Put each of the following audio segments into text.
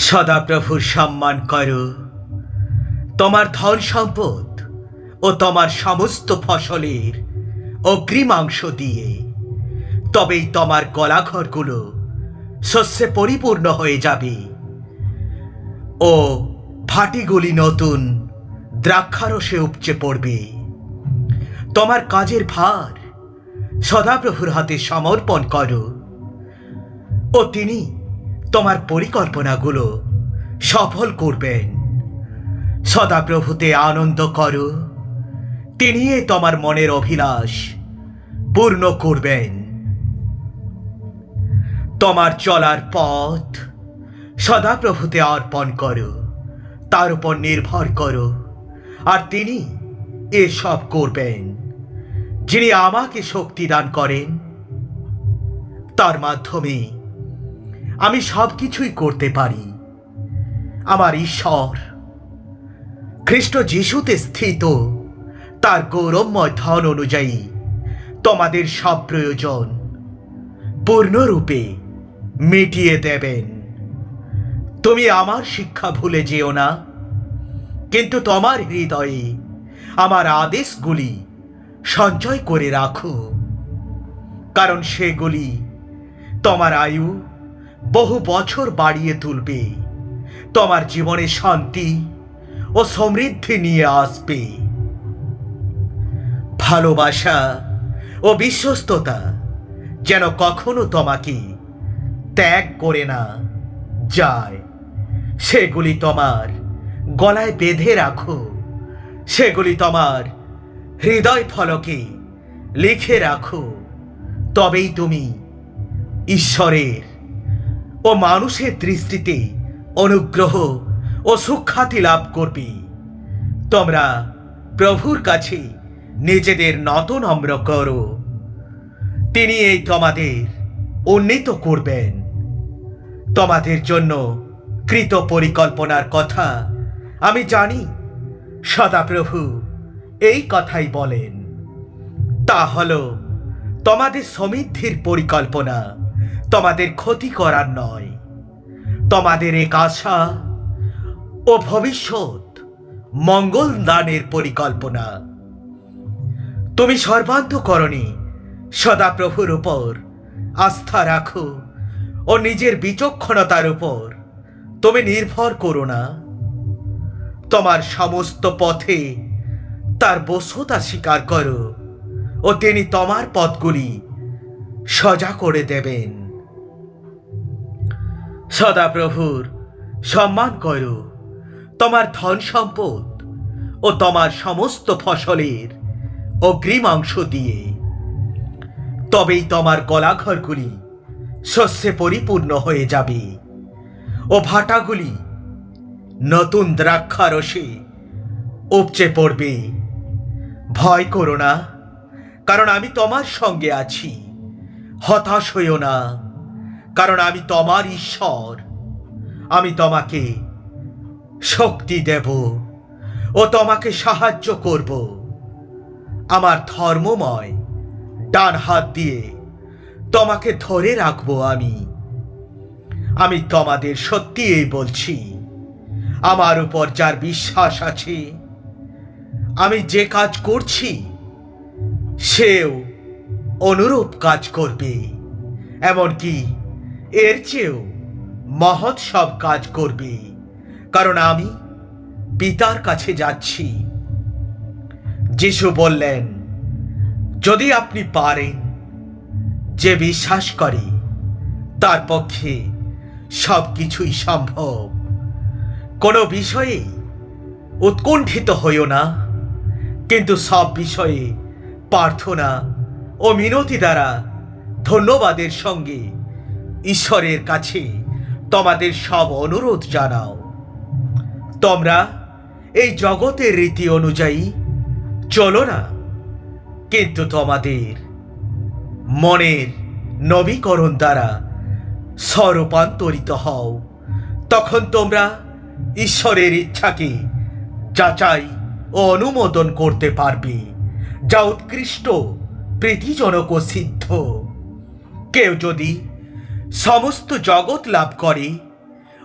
সদাপ্রভুর সম্মান করো, তোমার ধন সম্পদ ও তোমার সমস্ত ফসলের অগ্রিমাংশ দিয়ে, তবেই তোমার গলাঘরগুলো শস্যে পরিপূর্ণ হয়ে যাবে ও ভাটিগুলি নতুন দ্রাক্ষারসে উপচে পড়বে। তোমার কাজের ভার সদাপ্রভুর হাতে সমর্পণ করো ও তিনি তোমার পরিকল্পনাগুলো সফল করবেন। সদাপ্রভুতে আনন্দ করো, তিনি তোমার মনের অভিলাষ পূর্ণ করবেন। তোমার চলার পথ সদাপ্রভুতে অর্পণ করো, তার উপর নির্ভর করো, আর তিনি এসব করবেন। যিনি আমাকে শক্তি দান করেন, তার মাধ্যমে আমি সব কিছুই করতে পারি। আমার ঈশ্বর খ্রিস্ট যিশুতে স্থিত তার গৌরবময় ধন অনুযায়ী তোমাদের সব প্রয়োজন পূর্ণরূপে মিটিয়ে দেবেন। তুমি আমার শিক্ষা ভুলে যেও না, কিন্তু তোমার হৃদয়ে আমার আদেশগুলি সঞ্চয় করে রাখো, কারণ সেগুলি তোমার আয়ু বহু বছর বাড়িয়ে তুলবে, তোমার জীবনে শান্তি ও সমৃদ্ধি নিয়ে আসবে। ভালোবাসা ও বিশ্বস্ততা যেন কখনো তোমাকে ত্যাগ করে না যায়, সেগুলি তোমার গলায় বেঁধে রাখো, সেগুলি তোমার হৃদয় ফলকে লিখে রাখো। তবেই তুমি ঈশ্বরের ও মানুষের দৃষ্টিতে অনুগ্রহ ও সুখ্যাতি লাভ করবে। তোমরা প্রভুর কাছে নিজেদের নত নম্র করো, তিনি এই তোমাদের উন্নীত করবেন। তোমাদের জন্য কৃত পরিকল্পনার কথা আমি জানি, সদাপ্রভু এই কথাই বলেন। তা হলো তোমাদের সমৃদ্ধির পরিকল্পনা, তোমাদের ক্ষতি করার নয়। তোমাদের এক আশা ও ভবিষ্যৎ মঙ্গল দানের পরিকল্পনা। তুমি সর্বান্তঃকরণে সদাপ্রভুর উপর আস্থা রাখো ও নিজের বিচক্ষণতার উপর তুমি নির্ভর করো না। তোমার সমস্ত পথে তার বশ্যতা স্বীকার করো ও তিনি তোমার পথগুলি সোজা করে দেবেন। সদাপ্রভুর সম্মান করো, তোমার ধন সম্পদ ও তোমার সমস্ত ফসলের অগ্রিমাংশ দিয়ে, তবেই তোমার গলাঘরগুলি শস্যে পরিপূর্ণ হয়ে যাবে ও ভাটাগুলি নতুন দ্রাক্ষারসে উপচে পড়বে। ভয় করো না, কারণ আমি তোমার সঙ্গে আছি। হতাশ হইও না, কারণ আমি তোমার ঈশ্বর। আমি তোমাকে শক্তি দেব ও তোমাকে সাহায্য করব। আমার ধর্মময় ডান হাত দিয়ে তোমাকে ধরে রাখবো। আমি তোমাদের সত্যিই বলছি, আমার উপর যার বিশ্বাস আছে, আমি যে কাজ করছি সেও অনুরূপ কাজ করবে, এমনকি এর চেয়েও মহৎ সব কাজ করবে, কারণ আমি পিতার কাছে যাচ্ছি। যিশু বললেন, যদি আপনি পারেন, যে বিশ্বাস করে তার পক্ষে সব কিছুই সম্ভব। কোনো বিষয়ে উৎকণ্ঠিত হইও না, কিন্তু সব বিষয়ে প্রার্থনা ও মিনতি দ্বারা ধন্যবাদের সঙ্গে ঈশ্বরের কাছে তোমাদের সব অনুরোধ জানাও। তোমরা এই জগতের রীতি অনুযায়ী চলো না, কিন্তু তোমাদের মনের নবীকরণ দ্বারা স্বরূপান্তরিত হও। তখন তোমরা ঈশ্বরের ইচ্ছাকে যাচাই ও অনুমোদন করতে পারবে, যা উৎকৃষ্ট, প্রীতিজনক ও সিদ্ধ। কেউ যদি সমস্ত জগৎ লাভ করে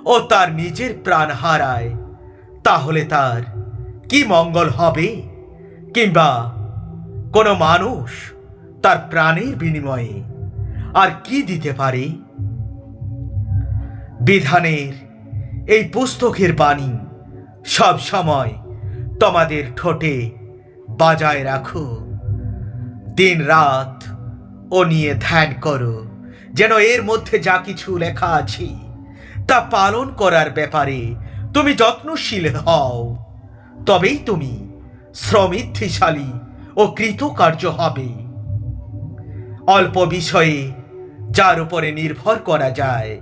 ও তার নিজের প্রাণ হারায়, তাহলে তার কি মঙ্গল হবে? কিংবা কোনো মানুষ তার প্রাণের বিনিময়ে আর কি দিতে পারে? বিধানের এই পুস্তকের বাণী সব সময় তোমাদের ঠোঁটে বাজায় রাখো। দিন রাত ও নিয়ে ধ্যান করো, যেন এর মধ্যে যা কিছু লেখা আছে তা পালন করার ব্যাপারে তুমি যত্নশীল হও। তবেই তুমি সমৃদ্ধিশালী ও কৃতকার্য হবে। অল্প বিষয়ে যার উপরে নির্ভর করা যায়,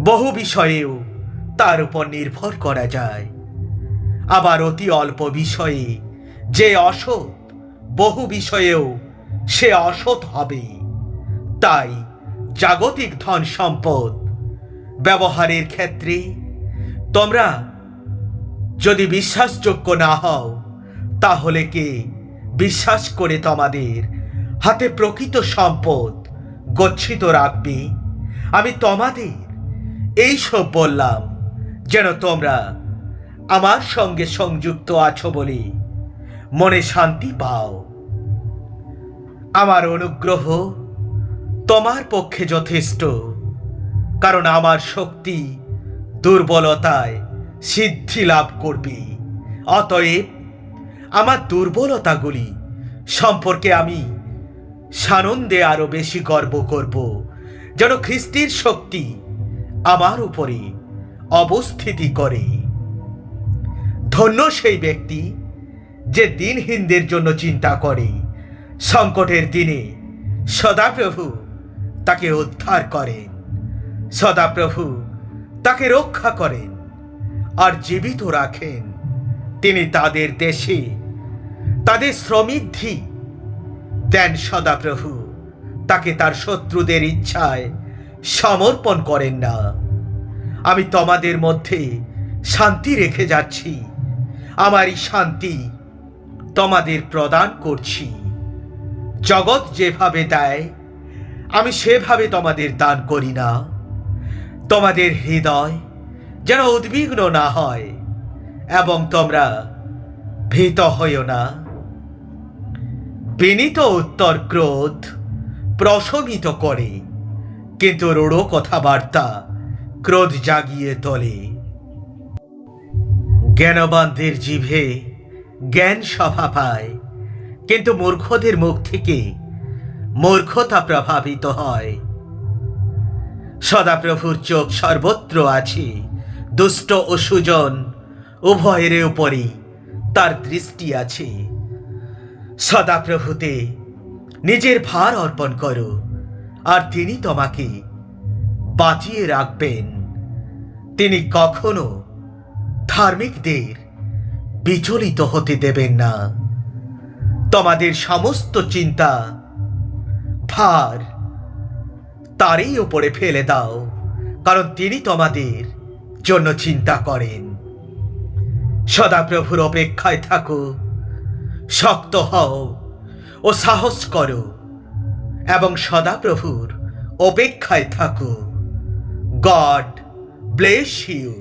বহু বিষয়েও তার উপর নির্ভর করা যায়। আবার অতি অল্প বিষয়ে যে অসৎ, বহু বিষয়েও সে অসৎ হবে। তাই জাগতিক ধন সম্পদ ব্যবহারের ক্ষেত্রে তোমরা যদি বিশ্বাসযোগ্য না হও, তাহলে কে বিশ্বাস করে তোমাদের হাতে প্রকৃত সম্পদ গচ্ছিত রাখবে? আমি তোমাদের এই সব বললাম যেন তোমরা আমার সঙ্গে সংযুক্ত আছো বলে মনে শান্তি পাও। আমার অনুগ্রহ তোমার পক্ষে যথেষ্ট, কারণ আমার শক্তি দুর্বলতায় সিদ্ধি লাভ করবে। অতএব আমার দুর্বলতাগুলি সম্পর্কে আমি সানন্দে আরো বেশি গর্ব করব, যেন খ্রিস্টের শক্তি আমার উপরে অবস্থিতি করে। ধন্য সেই ব্যক্তি যে দিনহীনদের জন্য চিন্তা করে। সংকটের দিনে সদাপ্রভু তাকে উদ্ধার করেন, সদাপ্রভু তাকে রক্ষা করেন আর জীবিত রাখেন। তিনি তাদের দেশে তাদের সমৃদ্ধি দেন। সদাপ্রভু তাকে তার শত্রুদের ইচ্ছায় সমর্পণ করেন না। আমি তোমাদের মধ্যে শান্তি রেখে যাচ্ছি, আমারই শান্তি তোমাদের প্রদান করছি। জগৎ যেভাবে দেয় আমি সেভাবে তোমাদের দান করি না। তোমাদের হৃদয় যেন উদ্বিগ্ন না হয় এবং তোমরা ভীত হইও না। বিনীত উত্তর ক্রোধ প্রশমিত করে, কিন্তু রূঢ় কথাবার্তা ক্রোধ জাগিয়ে তোলে। জ্ঞানবানদের জিভে জ্ঞান সভা পায়, কিন্তু মূর্খদের মুখ থেকে মূর্খতা প্রভাবিত হয়। সদাপ্রভুর চোখ সর্বত্র আছে, দুষ্ট ও সুজন উভয়ের উপরেই তার দৃষ্টি আছে। সদাপ্রভুতে নিজের ভার অর্পণ করো, আর তিনি তোমাকে বাঁচিয়ে রাখবেন। তিনি কখনো ধার্মিকদের বিচলিত হতে দেবেন না। তোমাদের সমস্ত চিন্তা ভার তারই উপরে ফেলে দাও, কারণ তিনি তোমাদের জন্য চিন্তা করেন। সদাপ্রভুর অপেক্ষায় থাকো, শক্ত হও ও সাহস করো এবং সদাপ্রভুর অপেক্ষায় থাকো। God bless you.